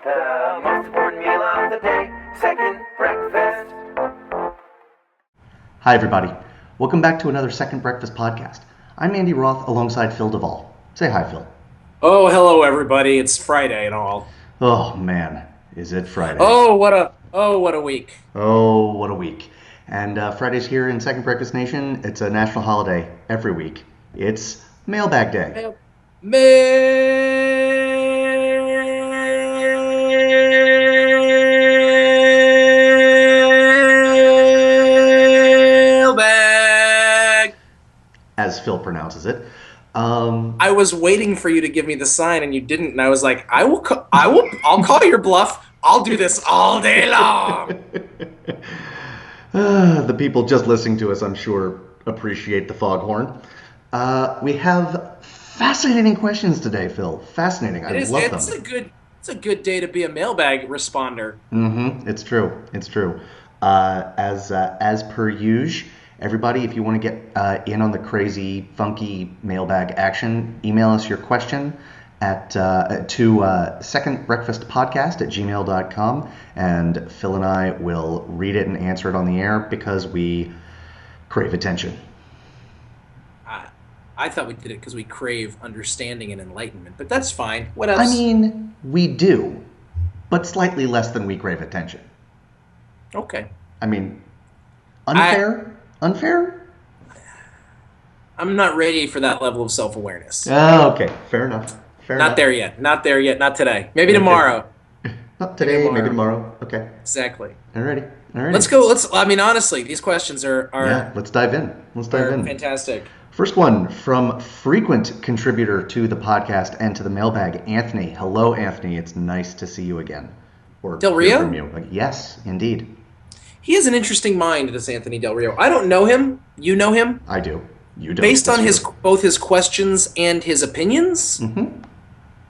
The most important meal of the day, second breakfast. Hi, everybody. Welcome back to another Second Breakfast podcast. I'm Andy Roth alongside Phil Duvall. Say hi, Phil. Oh, hello, everybody. It's Friday and all. Oh, man. Is it Friday? Oh, what a week. Oh, what a week. And Friday's here in Second Breakfast Nation. It's a national holiday every week. It's Mailbag Day. Mailbag. As Phil pronounces it. I was waiting for you to give me the sign and you didn't, and I was like, I'll call your bluff. I'll do this all day long. The people just listening to us, I'm sure, appreciate the foghorn. We have fascinating questions today, Phil. Fascinating. I love them. It's a good day to be a mailbag responder. Mm-hmm. It's true. It's true. As per usual, everybody, if you want to get in on the crazy, funky mailbag action, email us your question to secondbreakfastpodcast@gmail.com, and Phil and I will read it and answer it on the air because we crave attention. I thought we did it because we crave understanding and enlightenment, but that's fine. What else? I mean, we do, but slightly less than we crave attention. Okay. I mean, unfair? Unfair? I'm not ready for that level of self-awareness. Oh, okay. Fair enough. Not there yet. Not there yet. Not today. Maybe tomorrow. Not today. Maybe tomorrow. Okay. Exactly. Alrighty. Let's go. Honestly, these questions are yeah. Let's dive in. Fantastic. First one from frequent contributor to the podcast and to the mailbag, Anthony. Hello, Anthony. It's nice to see you again. Or Del Rio? From you. Yes, indeed. He has an interesting mind, this Anthony Del Rio. I don't know him. You know him. I do. You don't. Based on both his questions and his opinions,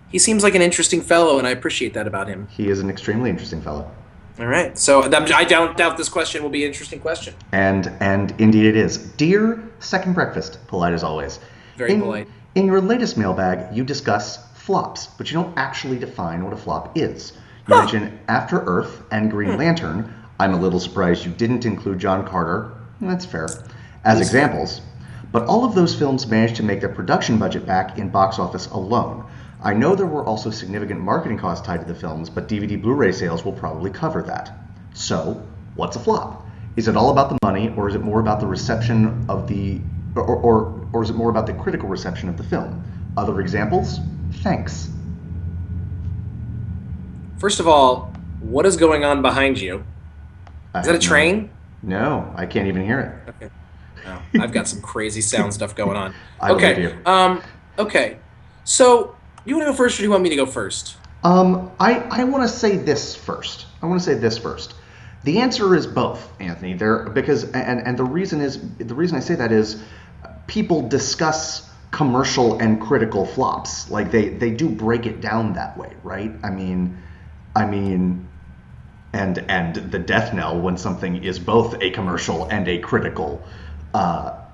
he seems like an interesting fellow, and I appreciate that about him. He is an extremely interesting fellow. All right. So I don't doubt this question will be an interesting question. And indeed it is. Dear Second Breakfast, polite as always. Very polite. In your latest mailbag, you discuss flops, but you don't actually define what a flop is. You mention After Earth and Green Lantern. I'm a little surprised you didn't include John Carter. That's fair. As examples. But all of those films managed to make their production budget back in box office alone. I know there were also significant marketing costs tied to the films, but DVD Blu-ray sales will probably cover that. So, what's a flop? Is it all about the money, or is it more about the reception of the, or is it more about the critical reception of the film? Other examples? Thanks. First of all, what is going on behind you? Is that a train? No, I can't even hear it. Okay. No, I've got some crazy sound stuff going on. I believe you. Okay. So, you want to go first, or do you want me to go first? I want to say this first. The answer is both, Anthony. Because the reason I say that is people discuss commercial and critical flops. Like they do break it down that way, right? I mean, and the death knell when something is both a commercial and a critical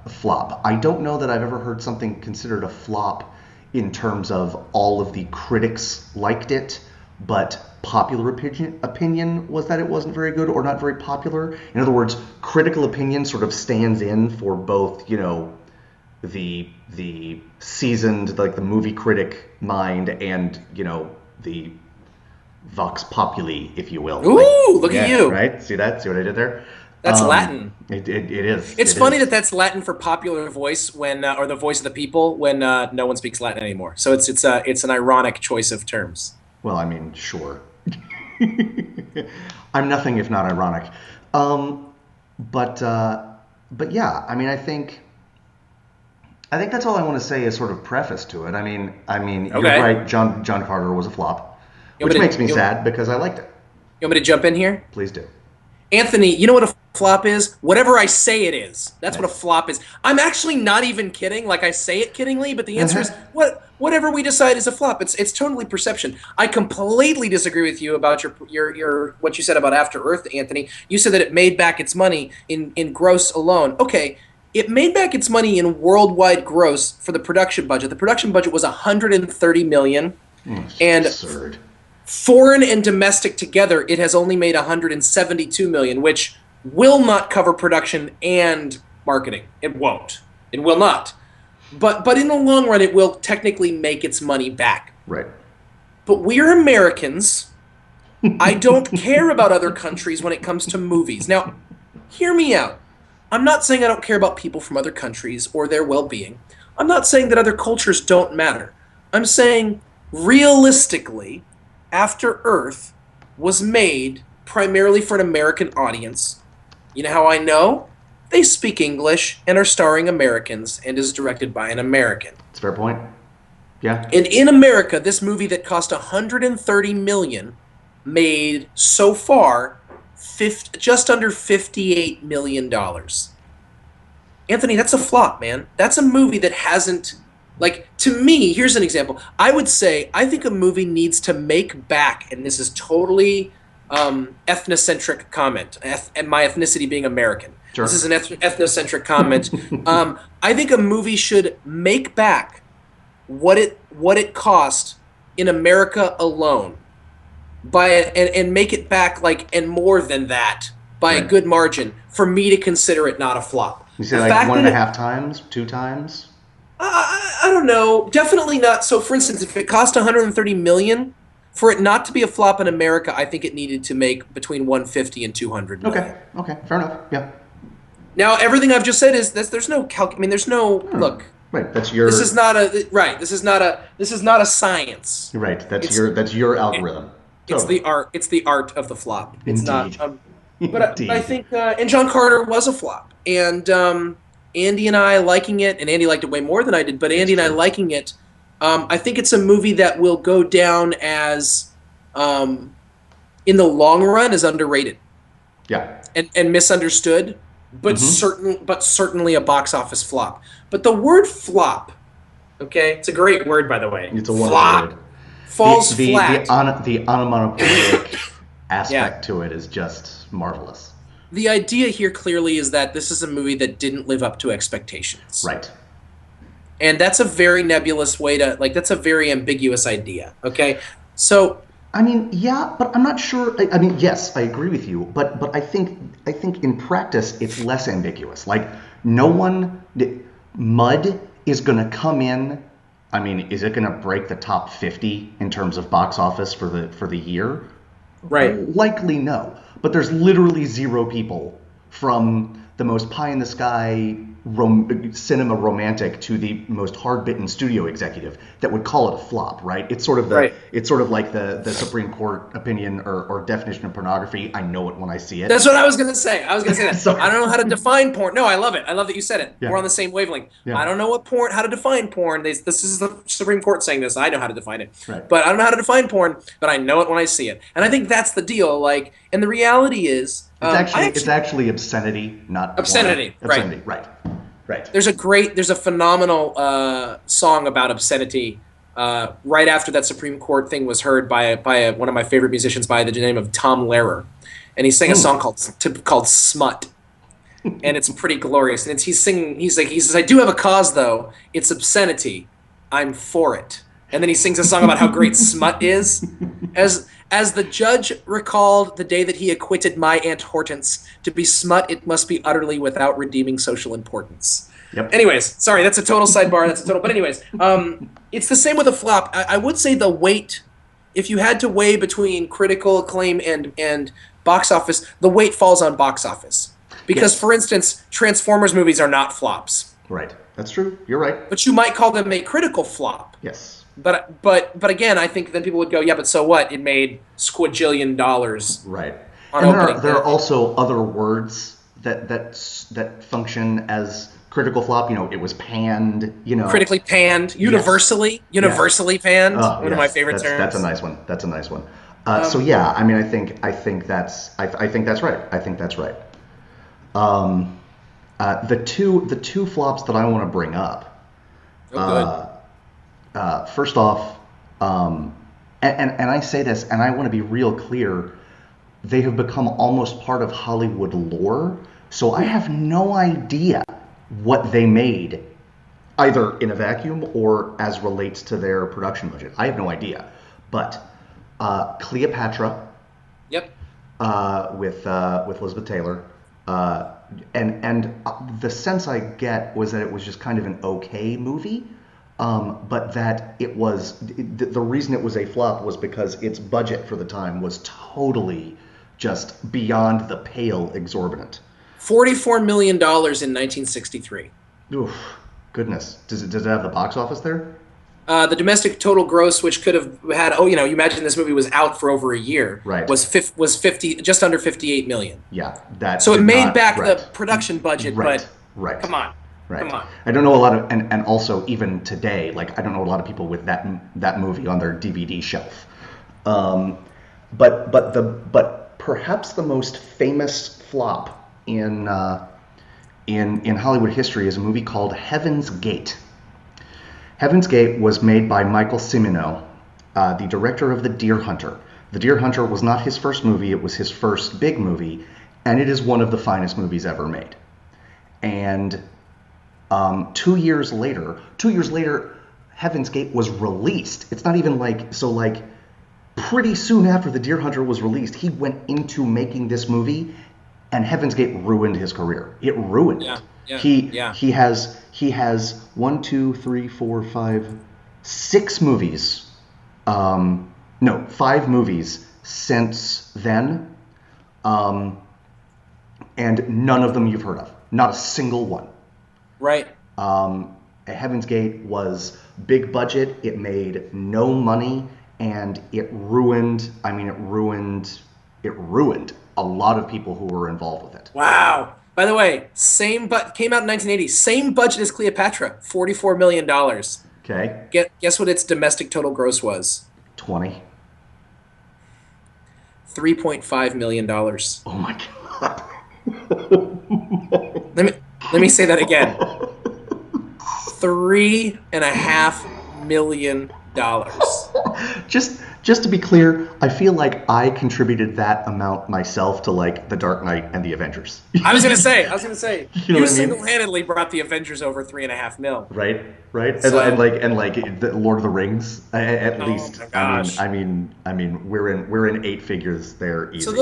flop. I don't know that I've ever heard something considered a flop in terms of all of the critics liked it, but popular opinion was that it wasn't very good or not very popular. In other words, critical opinion sort of stands in for both, the seasoned, like the movie critic mind and, the vox populi, if you will. Ooh, look at you. Right? See that? See what I did there? That's Latin. It is. It's funny that that's Latin for popular voice when, or the voice of the people when no one speaks Latin anymore. So it's an ironic choice of terms. Well, I mean, sure. I'm nothing if not ironic. But yeah, I mean, I think that's all I want to say as sort of preface to it. I mean, you're right. John Carter was a flop, which makes me sad because I liked it. You want me to jump in here? Please do. Anthony, you know what a flop is? Whatever I say it is. That's what a flop is. I'm actually not even kidding. Like I say it kiddingly, but the answer is whatever we decide is a flop. It's totally perception. I completely disagree with you about your what you said about After Earth, Anthony. You said that it made back its money in gross alone. Okay, it made back its money in worldwide gross for the production budget. The production budget was $130 million. And absurd. Foreign and domestic together, it has only made 172 million, which will not cover production and marketing. It won't. It will not. But in the long run, it will technically make its money back. Right. But we're Americans. I don't care about other countries when it comes to movies. Now, hear me out. I'm not saying I don't care about people from other countries or their well-being. I'm not saying that other cultures don't matter. I'm saying, realistically, After Earth was made primarily for an American audience. You know how I know? They speak English and are starring Americans and is directed by an American. That's a fair point. Yeah. And in America, this movie that cost $130 million made so far just under $58 million. Anthony, that's a flop, man. That's a movie that hasn't, like, to me, here's an example. I would say, I think a movie needs to make back, and this is totally ethnocentric comment, and my ethnicity being American. Sure. This is an ethnocentric comment. I think a movie should make back what it cost in America alone, and make it back and more than that by a good margin for me to consider it not a flop. You say like 1.5 times, 2 times? I don't know. Definitely not. So, for instance, if it cost $130 million, for it not to be a flop in America, I think it needed to make between $150 and $200 million. Okay, fair enough. Yeah. Now, everything I've just said is there's no there's no look. Right, that's your. This is not a right. This is not a science. Right, that's your algorithm. It's the art. It's the art of the flop. It's Indeed. not. But I think, and John Carter was a flop, and Andy and I liking it, and Andy liked it way more than I did. But Andy and I liking it, I think it's a movie that will go down as, in the long run, as underrated. Yeah. And misunderstood, but certainly a box office flop. But the word flop, okay, it's a great word, by the way. It's a wonderful word. Falls flat. The onomatopoeic aspect to it is just marvelous. The idea here clearly is that this is a movie that didn't live up to expectations. Right. And that's a very nebulous way to, that's a very ambiguous idea, okay? So... I mean, yeah, but I'm not sure. I mean, yes, I agree with you, but I think in practice it's less ambiguous. Like, no one... Mud is going to come in... I mean, is it going to break the top 50 in terms of box office for the year? Right. Likely no. But there's literally 0 people from the most pie-in-the-sky cinema romantic to the most hard-bitten studio executive that would call it a flop, right? It's sort of like the Supreme Court opinion or definition of pornography. I know it when I see it. That's what I was going to say. I was going to say that. Sorry. I don't know how to define porn. No, I love it. I love that you said it. Yeah. We're on the same wavelength. Yeah. I don't know how to define porn. This is the Supreme Court saying this. I know how to define it. Right. But I don't know how to define porn, but I know it when I see it. And I think that's the deal. And the reality is... It's actually obscenity, not obscenity. Porn. Obscenity, right. There's a phenomenal song about obscenity right after that Supreme Court thing was heard by one of my favorite musicians by the name of Tom Lehrer, and he sang a song called "Smut," and it's pretty glorious. And he's singing. He says, "I do have a cause though. It's obscenity. I'm for it." And then he sings a song about how great smut is. As the judge recalled the day that he acquitted my Aunt Hortense, to be smut, it must be utterly without redeeming social importance. Yep. Anyways, sorry, that's a total sidebar. But anyways, it's the same with a flop. I would say the weight, if you had to weigh between critical acclaim and box office, the weight falls on box office. Because, for instance, Transformers movies are not flops. Right. That's true. You're right. But you might call them a critical flop. Yes. But again, I think then people would go, yeah, but so what? It made squajillion dollars. Right. On and opening there are also other words that function as critical flop. It was panned. Critically panned, universally panned. One of my favorite terms. That's a nice one. So yeah, I mean, I think that's right. I think that's right. The two flops that I want to bring up. First off, and I say this, and I want to be real clear, they have become almost part of Hollywood lore, so I have no idea what they made, either in a vacuum or as relates to their production budget. I have no idea. But Cleopatra Yep. with Elizabeth Taylor. And the sense I get was that it was just kind of an okay movie, but that it was the reason it was a flop was because its budget for the time was totally just beyond the pale exorbitant. $44 million in 1963. Oof, goodness. Does it have the box office there? The domestic total gross, which could have had, you imagine this movie was out for over a year, Right. was 50, just under 58 million. Yeah, that. So it did made not- back right. the production budget, Right. but Right. come on. Right. Come on. I don't know a lot of, and also even today, like I don't know a lot of people with that movie on their DVD shelf. But perhaps the most famous flop in Hollywood history is a movie called Heaven's Gate. Heaven's Gate was made by Michael Cimino, the director of The Deer Hunter. The Deer Hunter was not his first movie; it was his first big movie, and it is one of the finest movies ever made. And 2 years later, Heaven's Gate was released. It's not even like pretty soon after The Deer Hunter was released, he went into making this movie, and Heaven's Gate ruined his career. It ruined it. Yeah. He has 1, 2, 3, 4, 5, 6 movies. No, 5 movies since then, and none of them you've heard of. Not a single one. Right. Heaven's Gate was big budget. It made no money, and it ruined a lot of people who were involved with it. Wow. By the way, came out in 1980. Same budget as Cleopatra, $44 million. Okay. Guess what its domestic total gross was? 20. $3.5 million. Oh my god. Let me say that again. $3.5 million. Just to be clear, I feel like I contributed that amount myself to like The Dark Knight and the Avengers. I was gonna say, You know you what I mean? single-handedly brought the Avengers over $3.5 million. Right, So- and like the Lord of the Rings, at Oh least. my gosh. I mean, we're in 8 figures there. Easy. So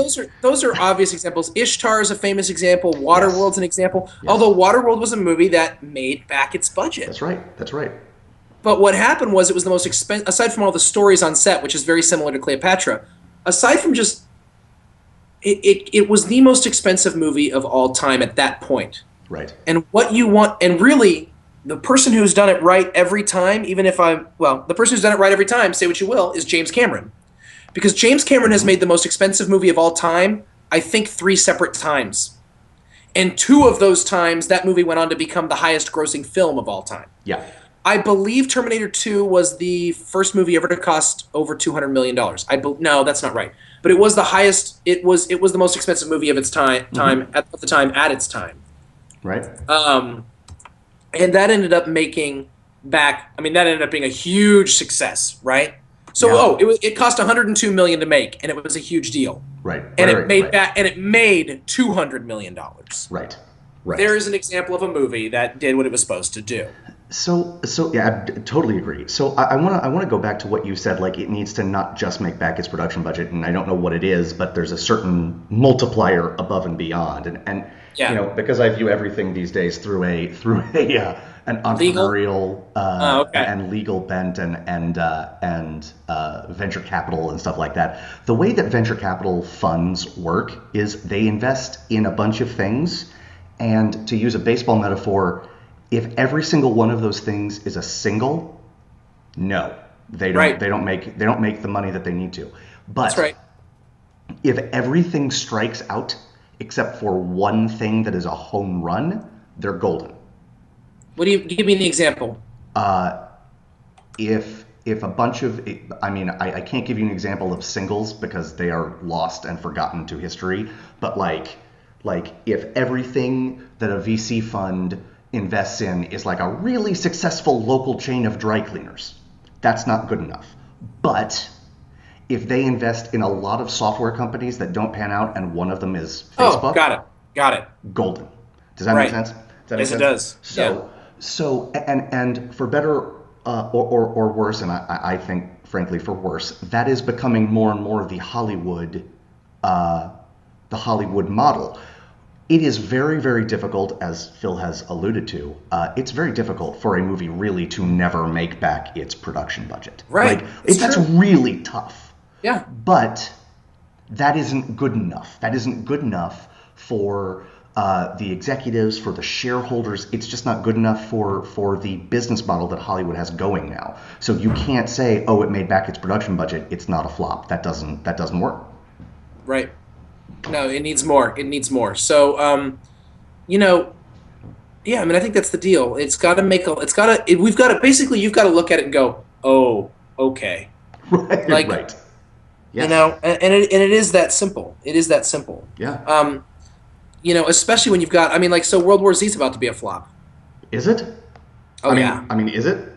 those are obvious examples. Ishtar is a famous example. Waterworld's an example. Yes. Although Waterworld was a movie that made back its budget. That's right. But what happened was it was the most expensive, aside from all the stories on set, which is very similar to Cleopatra, aside from just, it was the most expensive movie of all time at that point. Right. And what you want, and really, the person who's done it right every time, the person who's done it right every time, say what you will, is James Cameron. Because James Cameron has made the most expensive movie of all time, I think 3 separate times. And 2 of those times, that movie went on to become the highest grossing film of all time. Yeah. I believe Terminator 2 was the first movie ever to cost over $200 million. No, that's not right. But it was the highest. It was the most expensive movie of its time at its time. Right. And that ended up making back. I mean, that ended up being a huge success, right? So, Yeah. it cost $102 million to make, and it was a huge deal. Right. And right, it made right. back, and it made $200 million. Right. Right. There is an example of a movie that did what it was supposed to do. So yeah, I totally agree. So I want to go back to what you said. Like, it needs to not just make back its production budget, and I don't know what it is, but there's a certain multiplier above and beyond. And Yeah. because I view everything these days through an entrepreneurial and legal bent and venture capital and stuff like that. The way that venture capital funds work is they invest in a bunch of things, and to use a baseball metaphor, if every single one of those things is a single, no, they don't. Right. They don't make the money that they need to. But That's right. if everything strikes out except for one thing that is a home run, they're golden. What do you give me an example? If a bunch of, I can't give you an example of singles because they are lost and forgotten to history. But like if everything that a VC fund invests in is like a really successful local chain of dry cleaners, that's not good enough. But if they invest in a lot of software companies that don't pan out and one of them is Facebook, got it. golden. Does that make sense? Yes, it does. So and for better or worse, and I think frankly, for worse, that is becoming more and more the Hollywood model. It is very, very difficult, as Phil has alluded to, it's very difficult for a movie really to never make back its production budget. Right. That's really tough. Yeah. But that isn't good enough. That isn't good enough for the executives, for the shareholders. It's just not good enough for the business model that Hollywood has going now. So you can't say, oh, it made back its production budget, it's not a flop. That doesn't work. Right. No, it needs more. It needs more. So, yeah, I mean, I think that's the deal. You've got to you've got to look at it and go, oh, okay. Right. Right. Yes. And it is that simple. It is that simple. Yeah. Especially when you've got, so World War Z is about to be a flop. Is it? Oh, yeah. Is it?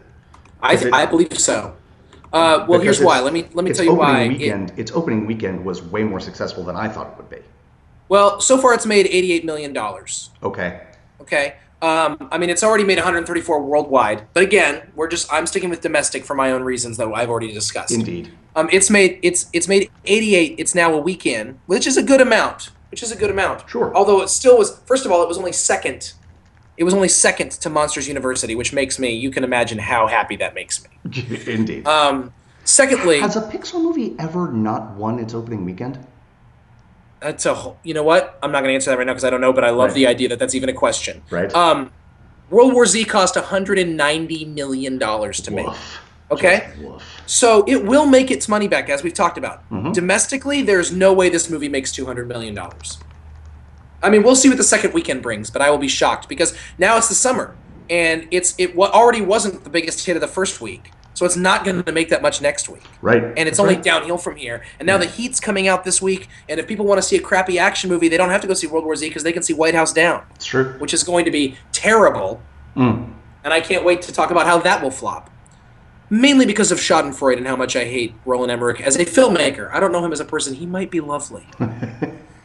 I believe so. Well, here's why. Let me tell you why. Its opening weekend was way more successful than I thought it would be. Well, so far it's made $88 million. Okay. Okay. It's already made 134 worldwide. But again, I'm sticking with domestic for my own reasons that I've already discussed. Indeed. It's made 88. It's now a weekend, which is a good amount. Sure. Although it still was. First of all, it was only second. It was only second to Monsters University, which makes me. You can imagine how happy that makes me. Indeed. Secondly, has a Pixar movie ever not won its opening weekend? You know what? I'm not going to answer that right now because I don't know, but I love the idea that that's even a question. Right. World War Z cost $190 million to make. Okay? Woof. So it will make its money back, as we've talked about. Mm-hmm. Domestically, there's no way this movie makes $200 million. We'll see what the second weekend brings, but I will be shocked because now it's the summer, and it already wasn't the biggest hit of the first week. So it's not going to make that much next week. Right. And it's only downhill from here. And now the Heat's coming out this week, and if people want to see a crappy action movie, they don't have to go see World War Z because they can see White House Down. It's true. Which is going to be terrible. And I can't wait to talk about how that will flop. Mainly because of Schadenfreude and how much I hate Roland Emmerich as a filmmaker. I don't know him as a person. He might be lovely.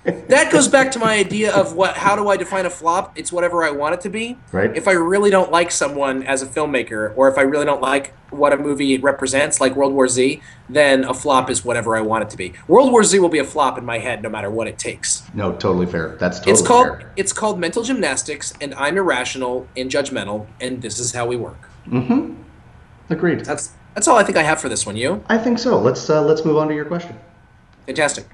That goes back to my idea of how do I define a flop? It's whatever I want it to be. Right. If I really don't like someone as a filmmaker, or if I really don't like what a movie represents, like World War Z, then a flop is whatever I want it to be. World War Z will be a flop in my head no matter what it takes. No, totally fair. That's totally fair. It's called mental gymnastics, and I'm irrational and judgmental, and this is how we work. Mm-hmm. Agreed. That's all I think I have for this one. You? I think so. Let's move on to your question. Fantastic.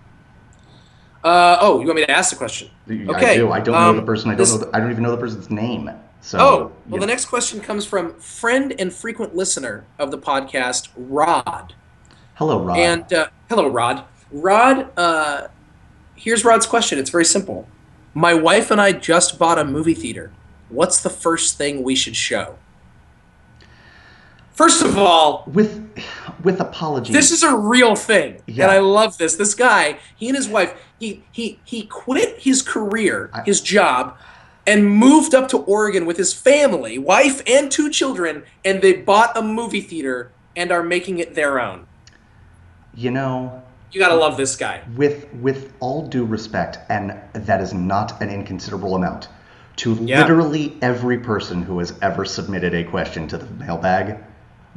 You want me to ask the question? Okay. I do. I don't know the person. I don't even know the person's name. So. The next question comes from friend and frequent listener of the podcast, Rod. Hello, Rod. And hello, Rod. Rod, here's Rod's question. It's very simple. My wife and I just bought a movie theater. What's the first thing we should show? First of all, with apologies, this is a real thing, yeah. And I love this. This guy, he and his wife, he quit his career, his job, and moved up to Oregon with his family, wife and 2 children, and they bought a movie theater and are making it their own. You gotta love this guy. With all due respect, and that is not an inconsiderable amount, to literally every person who has ever submitted a question to the mailbag.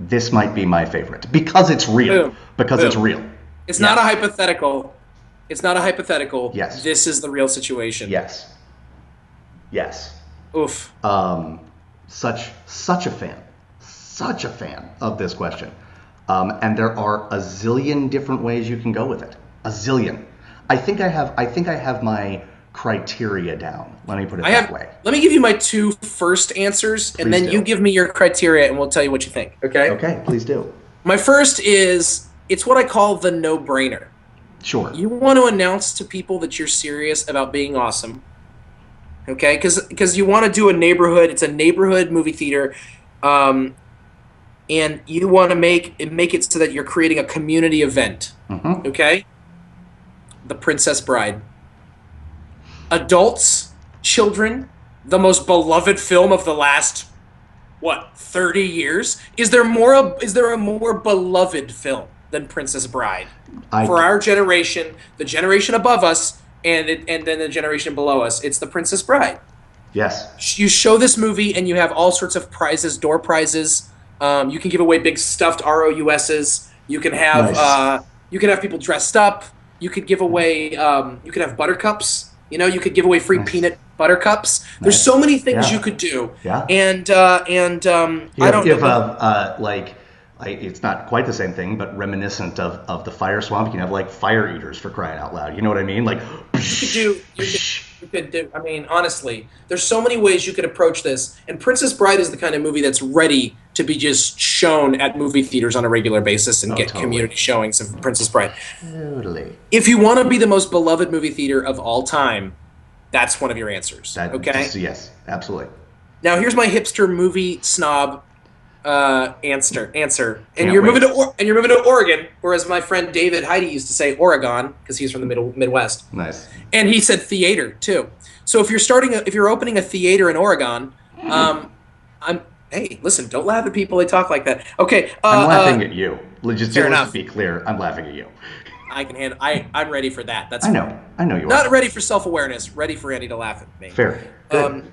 This might be my favorite because it's real. It's real. It's not a hypothetical. It's not a hypothetical. Yes. This is the real situation. Yes. Oof. Such a fan of this question. And there are a zillion different ways you can go with it. A zillion. I think I have my criteria down. Let me put it that way. Let me give you my 2 first answers, and then you give me your criteria, and we'll tell you what you think. Okay? Okay, please do. My first is, it's what I call the no-brainer. Sure. You want to announce to people that you're serious about being awesome. Okay? Because you want to do it's a neighborhood movie theater, and you want to make it so that you're creating a community event. Mm-hmm. Okay? The Princess Bride. Adults, children, the most beloved film of the last 30 years? Is there a more beloved film than Princess Bride? For our generation, the generation above us, and then the generation below us, it's The Princess Bride. Yes. You show this movie and you have all sorts of prizes, door prizes. You can give away big stuffed ROUSs. You can have Nice. people dressed up. You could give away you could have buttercups. You could give away free Nice. peanut buttercups. There's Nice. so many things you Yeah. could do, Yeah. and You I have, don't you know. have like, it's not quite the same thing, but reminiscent of the fire swamp. You can have like fire eaters for crying out loud. You know what I mean? Like, You could do. I mean, honestly, there's so many ways you could approach this. And Princess Bride is the kind of movie that's ready to be just shown at movie theaters on a regular basis and oh, get totally, community showings of Princess Bride. totally. If you want to be the most beloved movie theater of all time, that's one of your answers. That Okay. yes, absolutely. Now here's my hipster movie snob answer. And Can't you're wait. moving to Oregon, or as my friend David Heidi used to say, Oregon, because he's from the Midwest. Nice. And he said theater too. So if you're opening a theater in Oregon, hey, listen, don't laugh at people. They talk like that. Okay. I'm laughing at you. Just fair to enough. be clear, I'm laughing at you. I can handle. I'm ready for that. That's I know you not are. ready for self-awareness. Ready for Andy to laugh at me. Fair. Good.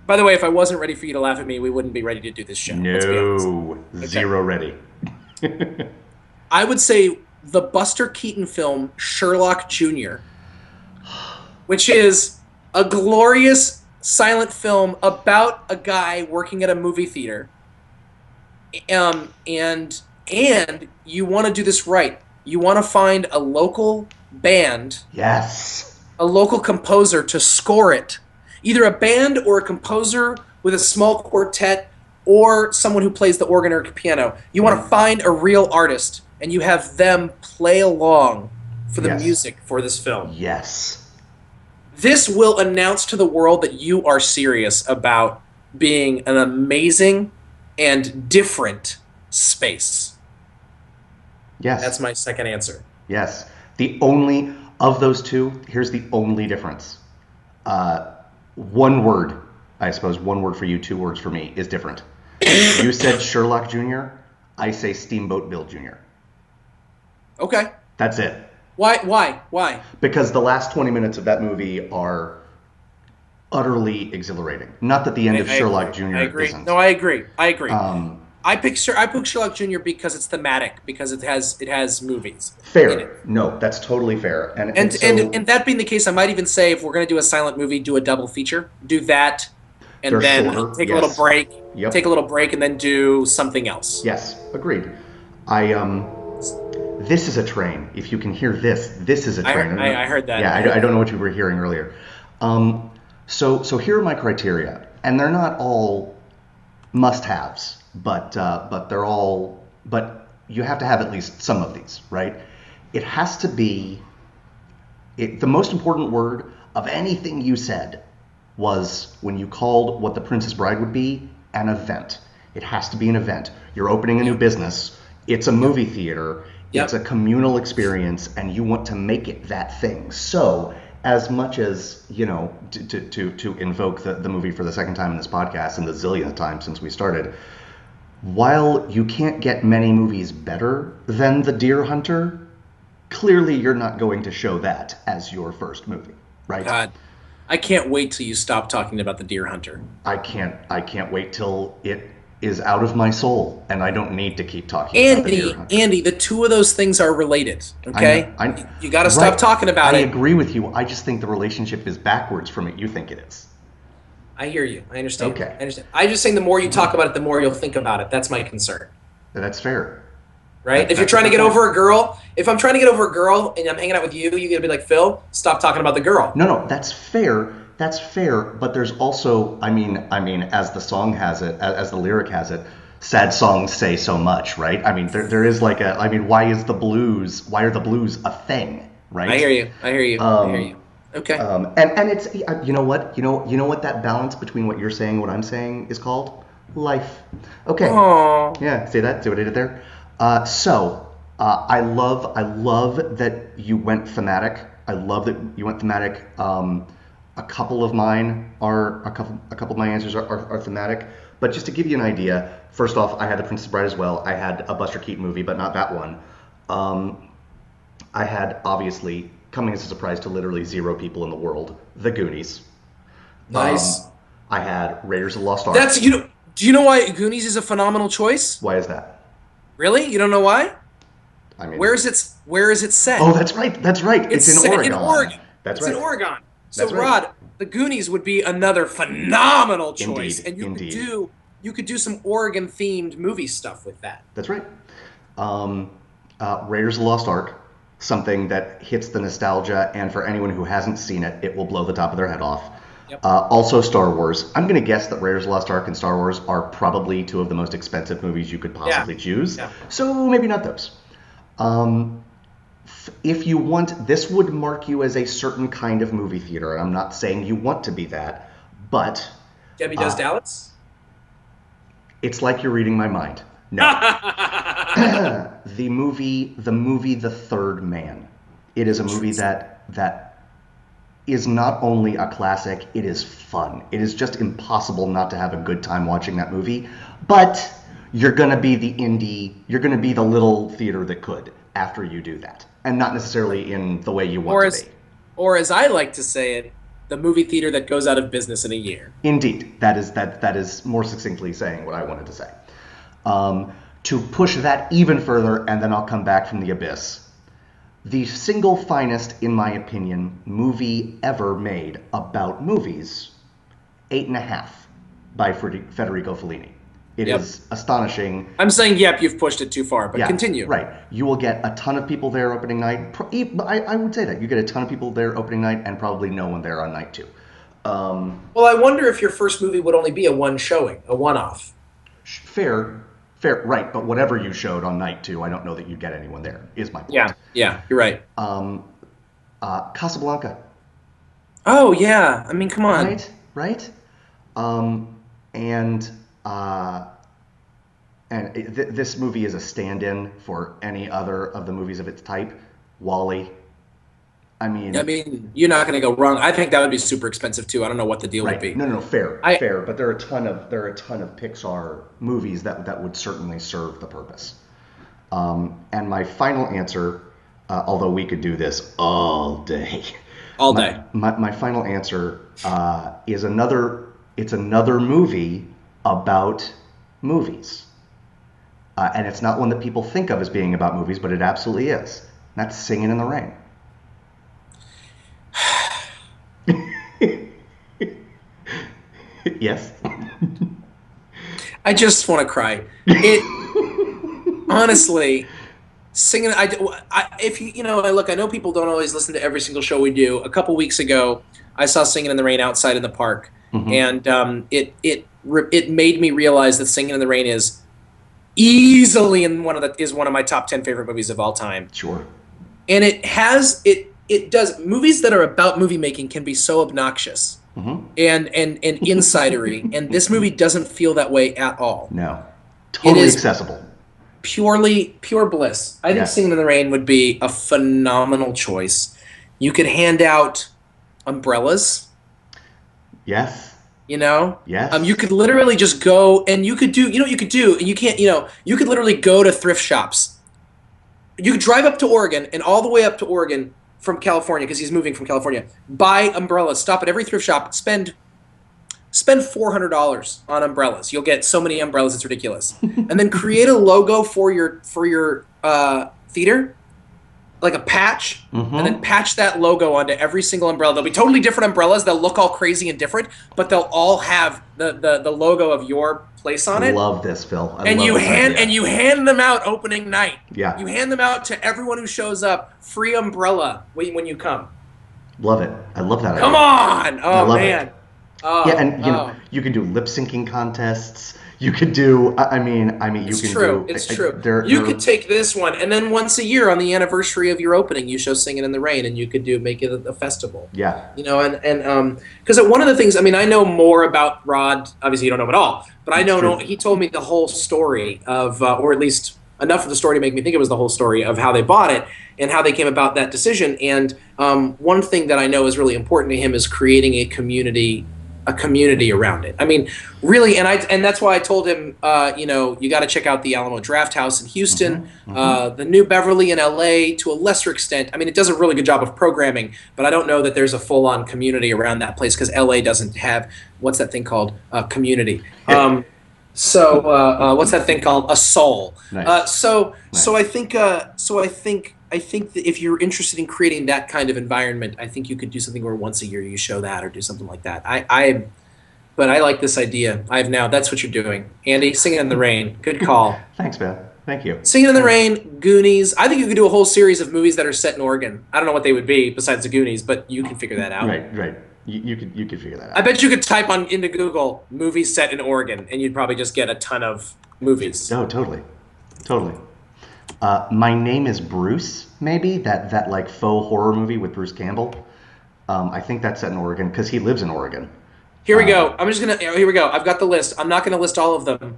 By the way, if I wasn't ready for you to laugh at me, we wouldn't be ready to do this show. Let's be honest. No, zero ready. I would say the Buster Keaton film Sherlock Jr., which is a glorious silent film about a guy working at a movie theater. And you want to do this right. You want to find a local band, Yes. a local composer to score it. Either a band or a composer with a small quartet or someone who plays the organ or piano. You want to find a real artist and you have them play along for the Yes. music for this film. Yes. This will announce to the world that you are serious about being an amazing and different space. Yes. That's my second answer. Yes. The only of those two, here's the only difference. One word, I suppose, one word for you, two words for me, is different. You said Sherlock Jr., I say Steamboat Bill Jr. Okay. That's it. Why? Because the last 20 minutes of that movie are utterly exhilarating. Not that the end of Sherlock Jr. I agree. isn't. No, I agree. I pick Sherlock Jr. because it's thematic, because it has movies. in Fair. it. No, that's totally fair. And that being the case, I might even say if we're going to do a silent movie, do a double feature. Do that, and They're then shorter, take a yes. little break. Yep. Take a little break, and then do something else. Yes, agreed. This is a train. If you can hear this is a train. I heard that. Yeah, I don't know what you were hearing earlier. So here are my criteria, and they're not all must-haves, but they're all. But you have to have at least some of these, right? It has to be. The most important word of anything you said was when you called what the Princess Bride would be an event. It has to be an event. You're opening a new business. It's a movie theater. Yep. It's a communal experience, and you want to make it that thing. So, as much as, to invoke the movie for the second time in this podcast and the zillionth time since we started, while you can't get many movies better than The Deer Hunter, clearly you're not going to show that as your first movie, right? God, I can't wait till you stop talking about The Deer Hunter. I can't wait till it is out of my soul and I don't need to keep talking about The Deer Hunter. Andy, the two of those things are related. Okay, you got to stop talking about I it. agree with you. I just think the relationship is backwards from what you think it is. I hear you. I understand. Okay. I understand. I'm just saying the more you talk about it, the more you'll think about it. That's my concern. That's fair. Right? If you're trying to get over a girl, if I'm trying to get over a girl and I'm hanging out with you, you're gonna be like, Phil, stop talking about the girl. No, that's fair. That's fair. But there's also, I mean, as the song has it, as the lyric has it, sad songs say so much, right? I mean, there is like why are the blues a thing, right? I hear you. I hear you. Okay. And it's, you know what that balance between what you're saying and what I'm saying is called? Life. Okay. Aww. Yeah, see that? See what I did there? I love that you went thematic. I love that you went thematic. A couple of my answers are thematic. But just to give you an idea, first off, I had The Princess Bride as well. I had a Buster Keaton movie, but not that one. I had, obviously, coming as a surprise to literally zero people in the world, The Goonies. Nice. I had Raiders of the Lost Ark. Do you know why Goonies is a phenomenal choice? Why is that? Really? You don't know why? I mean, where is it set? Oh, that's right. That's right. It's in set Oregon. in Oregon. That's it's right. in Oregon. So That's right. Rod, The Goonies would be another phenomenal choice, Indeed. and you could do some Oregon themed movie stuff with that. That's right. Raiders of the Lost Ark, something that hits the nostalgia, and for anyone who hasn't seen it, it will blow the top of their head off. Yep. Also Star Wars. I'm going to guess that Raiders of the Lost Ark and Star Wars are probably two of the most expensive movies you could possibly choose. Yeah. So maybe not those. If you want, this would mark you as a certain kind of movie theater, and I'm not saying you want to be that, but Debbie Does Dallas? it's like you're reading my mind. No. The movie The Third Man. It is a movie that is not only a classic, it is fun. It is just impossible not to have a good time watching that movie, but you're going to be you're going to be the little theater that could after you do that, and not necessarily in the way you want to be. Or as I like to say it, the movie theater that goes out of business in a year. Indeed. That is more succinctly saying what I wanted to say. To push that even further, and then I'll come back from the abyss. The single finest, in my opinion, movie ever made about movies, 8.5 by Federico Fellini. It is astonishing. I'm saying, yep, you've pushed it too far, but continue. Right. You will get a ton of people there opening night. I would say that. You get a ton of people there opening night and probably no one there on night 2. Well, I wonder if your first movie would only be a one showing, a one-off. Fair, right. But whatever you showed on night 2, I don't know that you'd get anyone there, is my point. Yeah, you're right. Casablanca. Oh, yeah. I mean, come on. Right? This movie is a stand-in for any other of the movies of its type. WALL-E. I mean, you're not going to go wrong. I think that would be super expensive too. I don't know what the deal would be. No, fair. But there are a ton of Pixar movies that would certainly serve the purpose. And my final answer, although we could do this all day. All day. My final answer is another movie about movies. And it's not one that people think of as being about movies, but it absolutely is. And that's Singing in the Rain. Yes. I just want to cry. Honestly, singing. If you look, I know people don't always listen to every single show we do. A couple weeks ago, I saw Singing in the Rain outside in the park, and it made me realize that Singing in the Rain is easily one of my top 10 favorite movies of all time. Sure. And it does movies that are about movie making can be so obnoxious. And insidery, and this movie doesn't feel that way at all. No, totally accessible. Pure bliss. I think Singing in the Rain would be a phenomenal choice. You could hand out umbrellas. Yes. Yes. You could literally just go and you could do. You know what you could do, and you can't. You could literally go to thrift shops. You could drive up to Oregon and all the way up to Oregon. From California, because he's moving from California. Buy umbrellas. Stop at every thrift shop. Spend $400 on umbrellas. You'll get so many umbrellas, it's ridiculous. And then create a logo for your theater, like a patch, and then patch that logo onto every single umbrella. They'll be totally different umbrellas. They'll look all crazy and different, but they'll all have the logo of your place on it. Love this, Phil. You hand them out opening night. Yeah. You hand them out to everyone who shows up. Free umbrella when you come. Love it. I love that. Come on! Oh man. Yeah, and you can do lip syncing contests. You could do. It's true. You could take this one, and then once a year on the anniversary of your opening, you show Singing in the Rain, and you could make it a festival. Yeah. Because one of the things, I know more about Rod. Obviously, you don't know him at all, but I know he told me the whole story of, or at least enough of the story to make me think it was the whole story of how they bought it and how they came about that decision. And one thing that I know is really important to him is creating a community around it. Really, and that's why I told him, you got to check out the Alamo Draft House in Houston, the New Beverly in LA to a lesser extent. It does a really good job of programming, but I don't know that there's a full-on community around that place because LA doesn't have, what's that thing called? Community. So what's that thing called? A soul. Nice. So Nice. I think that if you're interested in creating that kind of environment, I think you could do something where once a year you show that or do something like that. But I like this idea. That's what you're doing, Andy. Singing in the Rain. Good call. Thanks, man. Thank you. Singing in the Thanks. Rain, Goonies. I think you could do a whole series of movies that are set in Oregon. I don't know what they would be besides the Goonies, but you can figure that out. Right, right. You could figure that I out. bet you could type on into Google movies set in Oregon, and you'd probably just get a ton of movies. Oh, totally, totally. My Name is Bruce. Maybe that like faux horror movie with Bruce Campbell. I think that's set in Oregon because he lives in Oregon. Here we go. Here we go. I've got the list. I'm not gonna list all of them.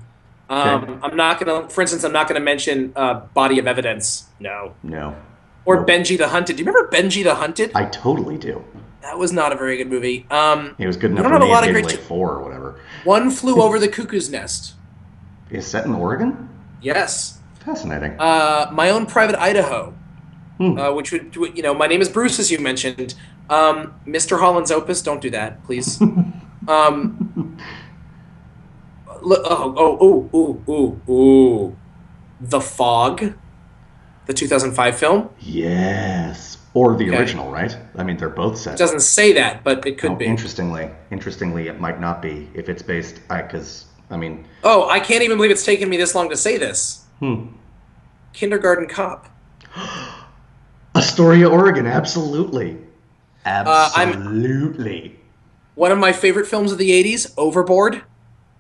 Okay. I'm not gonna. For instance, I'm not gonna mention Body of Evidence. No. No. Or Nope. Benji the Hunted. Do you remember Benji the Hunted? I totally do. That was not a very good movie. It was good we enough don't for have a me lot at of maybe great. like 4 or whatever. One Flew Over the Cuckoo's Nest. Is set in Oregon? Yes. Fascinating. My Own Private Idaho. Hmm. Which would, My Name is Bruce, as you mentioned. Mr. Holland's Opus, don't do that, please. The Fog, the 2005 film. Yes. Or the Okay. original, right? I mean, they're both set. It doesn't say that, but it could Oh, be. interestingly, it might not be if it's based. Because I mean, Oh, I can't even believe it's taken me this long to say this. Kindergarten Cop. Astoria, Oregon. Absolutely. I'm- Absolutely. One of my favorite films of the 80s, Overboard,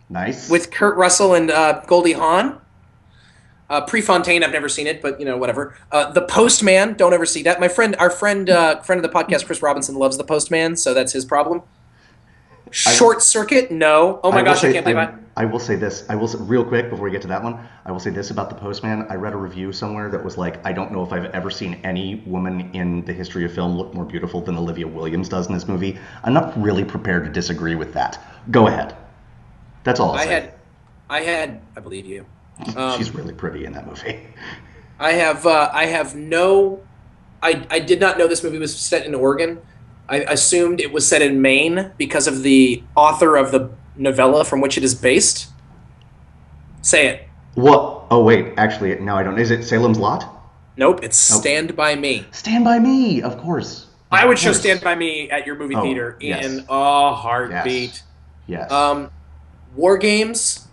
Nice. with Kurt Russell and Goldie Hawn. Prefontaine, I've never seen it, but whatever. The Postman, don't ever see that. Our friend of the podcast, Chris Robinson, loves The Postman, so that's his problem. Short Circuit, no. Oh my gosh, I can't believe I will say this. I will say, real quick before we get to that one. I will say this about The Postman. I read a review somewhere that was like, I don't know if I've ever seen any woman in the history of film look more beautiful than Olivia Williams does in this movie. I'm not really prepared to disagree with that. Go ahead. That's all I'll say. I believe you. She's really pretty in that movie. I did not know this movie was set in Oregon. I assumed it was set in Maine because of the author of the novella from which it is based. Say it. What? Oh wait, actually, no, I don't. Is it Salem's Lot? Nope, it's Stand By Me. Stand By Me, of course. I would show course. Stand By Me at your movie theater yes. in a heartbeat. Yes. War Games.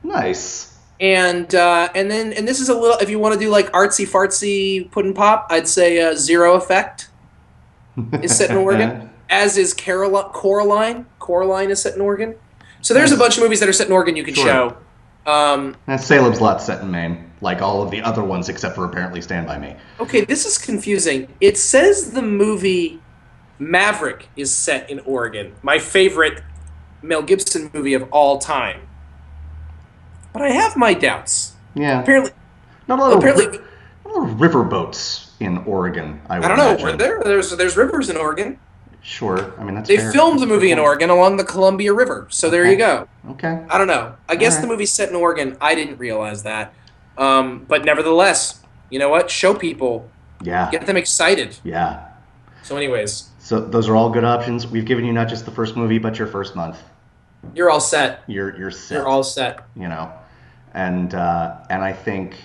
Nice. And this is a little, if you want to do like artsy fartsy puddin' pop, I'd say Zero Effect is set in Oregon, as is Coraline. Coraline is set in Oregon. So there's a bunch of movies that are set in Oregon you can Sure. show. And Salem's Lot set in Maine, like all of the other ones except for apparently Stand By Me. Okay, this is confusing. It says the movie Maverick is set in Oregon, my favorite Mel Gibson movie of all time. But I have my doubts. Yeah. Apparently, Not a lot of apparently, riverboats in Oregon, I would I don't know. imagine. There's rivers in Oregon. Sure. I mean, that's They fair. filmed the movie in Oregon along the Columbia River. So there Okay. you go. Okay. I don't know. I guess All the right. movie's set in Oregon. I didn't realize that. But nevertheless, you know what? Show people. Yeah. Get them excited. Yeah. So anyways, So those are all good options. We've given you not just the first movie, but your first month. you're all set. You're set. You're all set. You know, and I think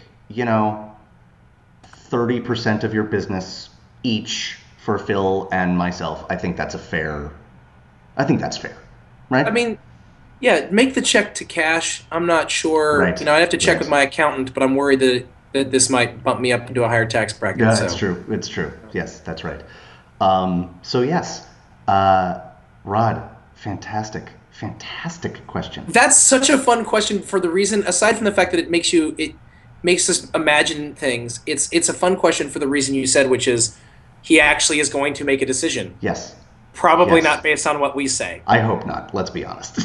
30% of your business each for Phil and myself. I think that's fair, right? I mean, yeah, make the check to cash. I'm not sure. Right. I have to check Right. with my accountant, but I'm worried that this might bump me up into a higher tax bracket. Yeah, so. it's true. It's true. Yes, that's right. So yes, Rod, fantastic question. That's such a fun question for the reason, aside from the fact that it makes us imagine things. It's a fun question for the reason you said, which is he actually is going to make a decision. Yes. Probably Yes. not based on what we say. I hope not. Let's be honest.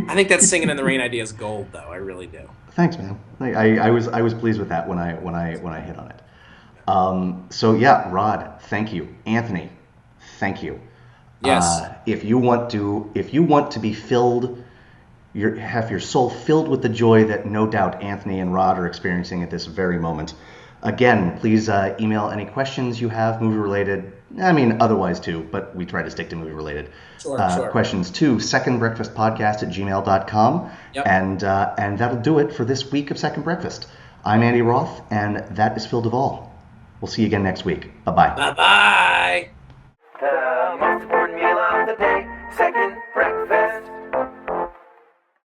I think that Singing in the Rain idea is gold, though. I really do. Thanks, man. I was pleased with that when I hit on it. So yeah, Rod, thank you. Anthony, thank you. Yes. If you want to be filled, have your soul filled with the joy that no doubt Anthony and Rod are experiencing at this very moment. Again, please email any questions you have, movie related, I mean, otherwise too, but we try to stick to movie related. Sure. Questions to secondbreakfastpodcast@gmail.com. Yep. And that'll do it for this week of Second Breakfast. I'm Andy Roth, and that is Phil Duvall. We'll see you again next week. Bye-bye. Bye-bye. The most important meal of the day, second breakfast.